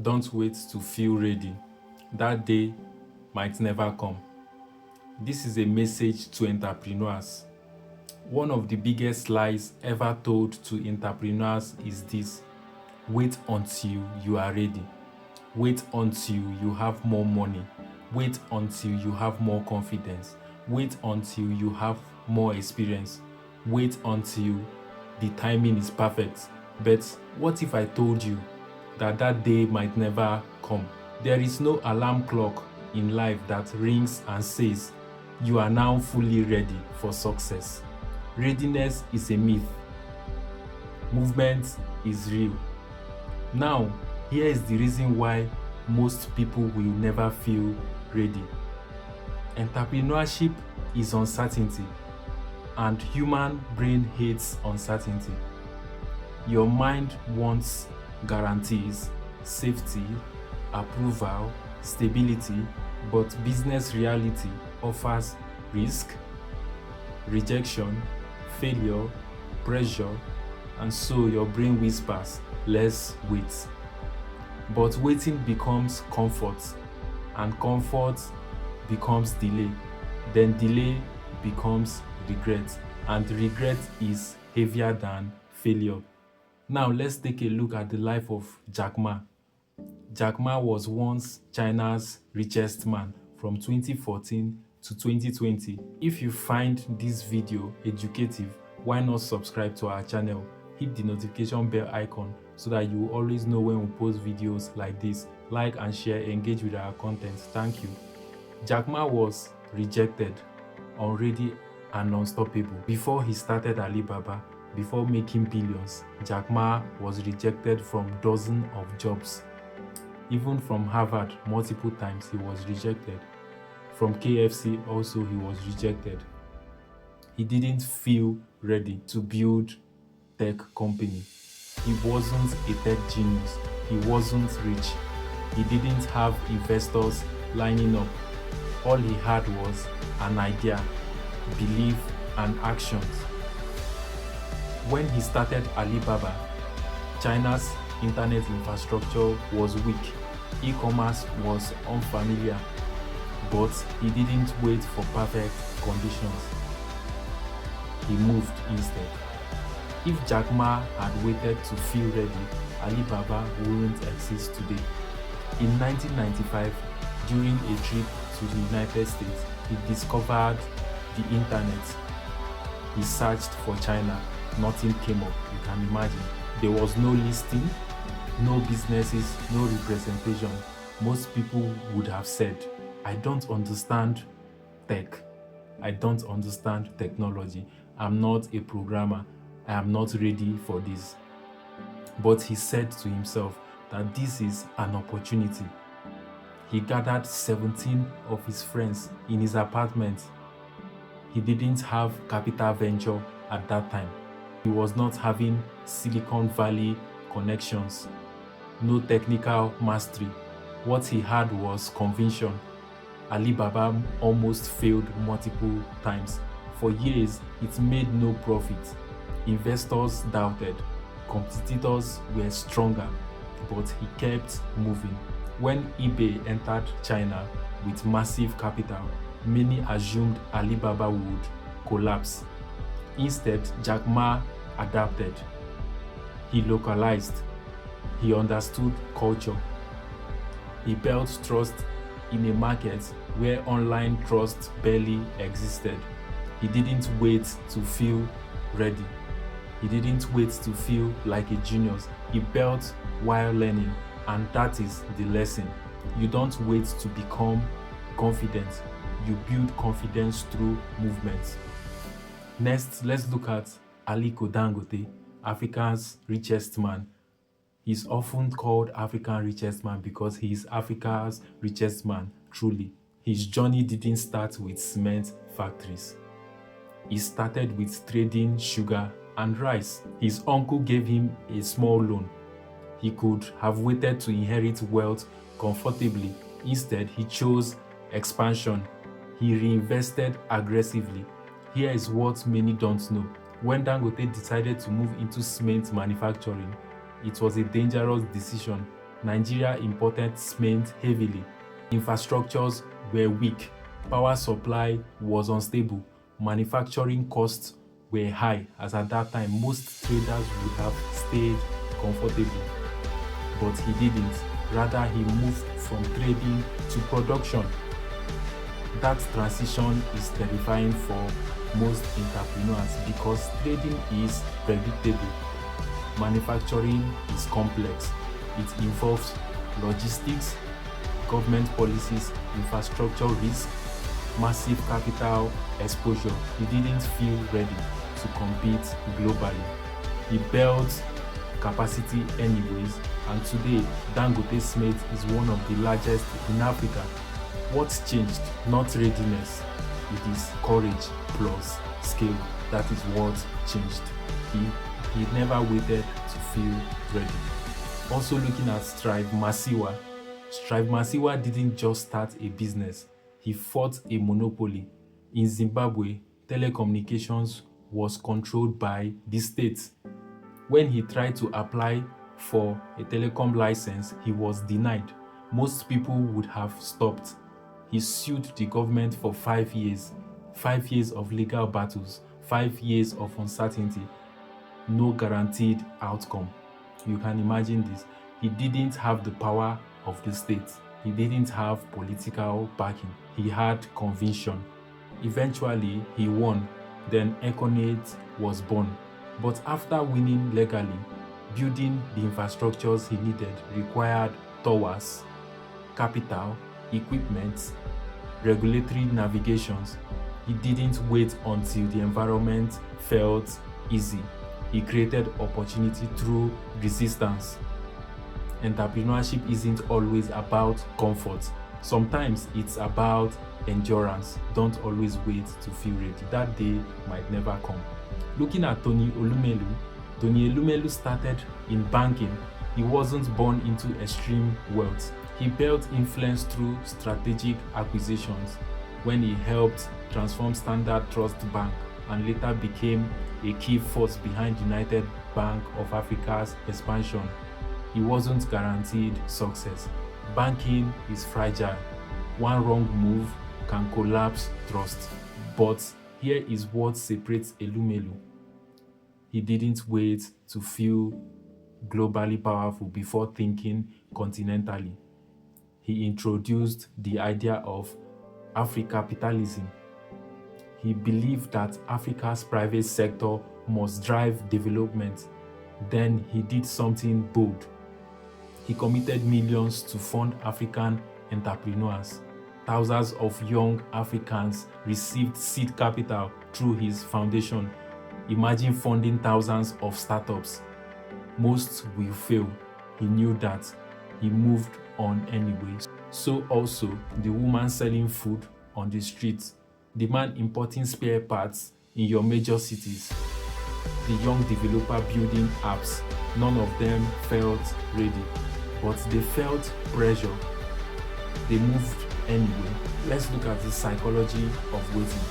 Don't wait to feel ready. That day might never come. This is a message to entrepreneurs. One of the biggest lies ever told to entrepreneurs is this: wait until you are ready. Wait until you have more money. Wait until you have more confidence. Wait until you have more experience. Wait until the timing is perfect. But what if I told you that that day might never come? There is no alarm clock in life that rings and says you are now fully ready for success. Readiness is a myth. Movement is real. Now, here is the reason why most people will never feel ready. Entrepreneurship is uncertainty, and human brain hates uncertainty. Your mind wants guarantees, safety, approval, stability, but business reality offers risk, rejection, failure, pressure, and so your brain whispers, let's wait. But waiting becomes comfort, and comfort becomes delay. Then delay becomes regret, and regret is heavier than failure. Now let's take a look at the life of Jack Ma. Jack Ma was once China's richest man from 2014 to 2020. If you find this video educative, why not subscribe to our channel? Hit the notification bell icon so that you will always know when we post videos like this. Like and share, engage with our content. Thank you. Jack Ma was rejected, unready and unstoppable. Before he started Alibaba, before making billions, Jack Ma was rejected from dozens of jobs. Even from Harvard, multiple times he was rejected. From KFC also he was rejected. He didn't feel ready to build tech company. He wasn't a tech genius. He wasn't rich. He didn't have investors lining up. All he had was an idea, belief, and actions. When he started Alibaba, China's internet infrastructure was weak. E-commerce was unfamiliar, but he didn't wait for perfect conditions. He moved instead. If Jack Ma had waited to feel ready, Alibaba wouldn't exist today. In 1995, during a trip to the United States, he discovered the internet. He searched for China. Nothing came up. You can imagine. There was no listing, no businesses, no representation. Most people would have said, I don't understand tech. I don't understand technology. I'm not a programmer. I am not ready for this. But he said to himself that this is an opportunity. He gathered 17 of his friends in his apartment. He didn't have capital venture at that time. He was not having Silicon Valley connections, no technical mastery. What he had was conviction. Alibaba almost failed multiple times. For years, it made no profit. Investors doubted. Competitors were stronger, but he kept moving. When eBay entered China with massive capital, many assumed Alibaba would collapse. Instead, Jack Ma adapted. He localized. He understood culture. He built trust in a market where online trust barely existed. He didn't wait to feel ready. He didn't wait to feel like a genius. He built while learning, and that is the lesson. You don't wait to become confident. You build confidence through movement. Next, let's look at Aliko Dangote, Africa's richest man. He's often called Africa's richest man because he is Africa's richest man, truly. His journey didn't start with cement factories. He started with trading sugar and rice. His uncle gave him a small loan. He could have waited to inherit wealth comfortably. Instead, he chose expansion. He reinvested aggressively. Here is what many don't know. When Dangote decided to move into cement manufacturing, it was a dangerous decision. Nigeria imported cement heavily. Infrastructures were weak. Power supply was unstable. Manufacturing costs were high, as at that time most traders would have stayed comfortable. But he didn't. Rather, he moved from trading to production. That transition is terrifying for most entrepreneurs because trading is predictable. Manufacturing is complex. It involves logistics, government policies, infrastructure risk, massive capital exposure. He didn't feel ready to compete globally. He built capacity anyways, and today Dangote Cement is one of the largest in Africa. What's changed? Not readiness. It is courage plus skill. That is what changed. He never waited to feel ready. Also looking at Strive Masiwa. Strive Masiwa didn't just start a business. He fought a monopoly. In Zimbabwe, telecommunications was controlled by the state. When he tried to apply for a telecom license, he was denied. Most people would have stopped. He sued the government for 5 years. 5 years of legal battles, 5 years of uncertainty, no guaranteed outcome. You can imagine this. He didn't have the power of the state. He didn't have political backing. He had conviction. Eventually, he won. Then Econet was born. But after winning legally, building the infrastructures he needed required towers, capital, equipment, regulatory navigations. He didn't wait until the environment felt easy. He created opportunity through resistance. Entrepreneurship isn't always about comfort. Sometimes it's about endurance. Don't always wait to feel ready. That day might never come. Looking at Tony Elumelu started in banking. He wasn't born into extreme wealth. He built influence through strategic acquisitions when he helped transform Standard Trust Bank and later became a key force behind United Bank of Africa's expansion. He wasn't guaranteed success. Banking is fragile. One wrong move can collapse trust. But here is what separates Elumelu. He didn't wait to feel globally powerful before thinking continentally. He introduced the idea of Africapitalism. He believed that Africa's private sector must drive development. Then he did something bold. He committed millions to fund African entrepreneurs. Thousands of young Africans received seed capital through his foundation. Imagine funding thousands of startups. Most will fail. He knew that. He moved on anyway. So also the woman selling food on the streets, the man importing spare parts in your major cities, the young developer building apps. None of them felt ready, but they felt pressure. They moved anyway. Let's look at the psychology of waiting,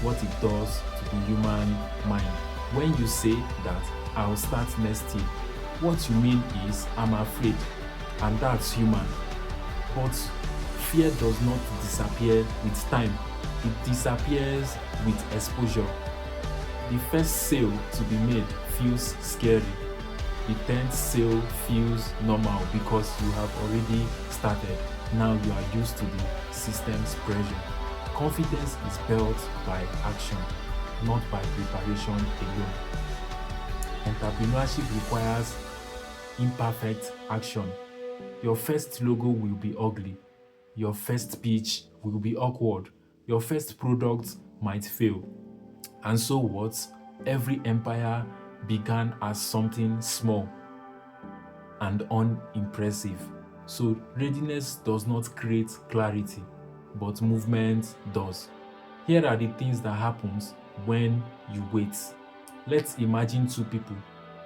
what it does to the human mind. When you say that I'll start next year, what you mean is I'm afraid, and that's human. But fear does not disappear with time. It disappears with exposure. The first sale to be made feels scary. The 10th sale feels normal because you have already started. Now you are used to the system's pressure. Confidence is built by action, not by preparation alone. Entrepreneurship requires imperfect action. Your first logo will be ugly. Your first pitch will be awkward. Your first product might fail. And so what? Every empire began as something small and unimpressive. So readiness does not create clarity, but movement does. Here are the things that happens when you wait. Let's imagine two people.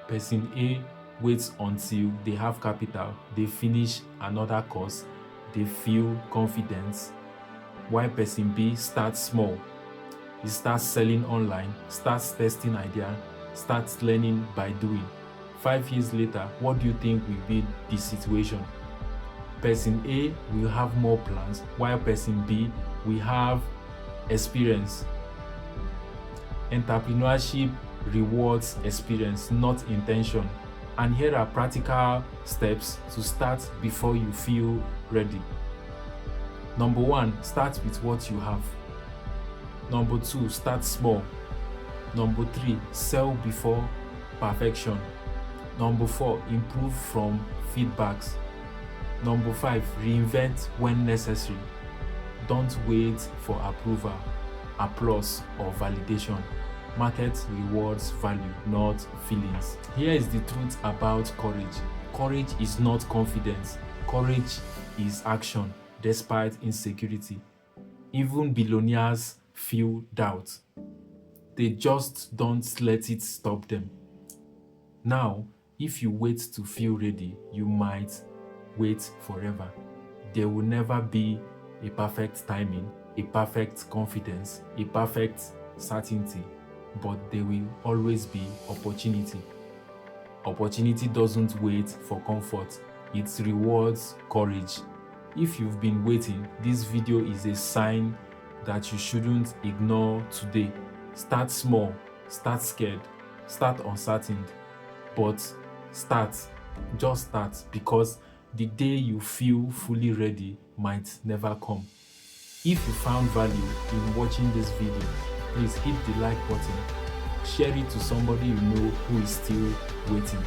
Person A waits until they have capital, they finish another course, they feel confidence. While person B starts small. He starts selling online, starts testing idea, starts learning by doing. 5 years later, what do you think will be the situation? Person A will have more plans, while person B will have experience. Entrepreneurship rewards experience, not intention. And here are practical steps to start before you feel ready. Number 1, start with what you have. Number 2, start small. Number 3, sell before perfection. Number 4, improve from feedbacks. Number 5, reinvent when necessary. Don't wait for approval, applause, or validation. Market rewards value, not feelings. Here is the truth about courage. Courage is not confidence. Courage is action despite insecurity. Even billionaires feel doubt. They just don't let it stop them. Now, if you wait to feel ready, you might wait forever. There will never be a perfect timing, a perfect confidence, a perfect certainty, but there will always be opportunity. Opportunity doesn't wait for comfort, it rewards courage. If you've been waiting, this video is a sign that you shouldn't ignore today. Start small, start scared, start uncertain, but start, just start, because the day you feel fully ready might never come. If you found value in watching this video, please hit the like button, share it to somebody you know who is still waiting.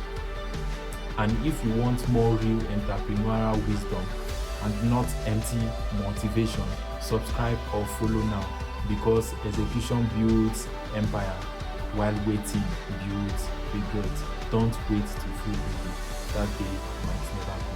And if you want more real entrepreneurial wisdom and not empty motivation, subscribe or follow now, because execution builds empire while waiting builds regret. Don't wait to feel ready. That day might never come.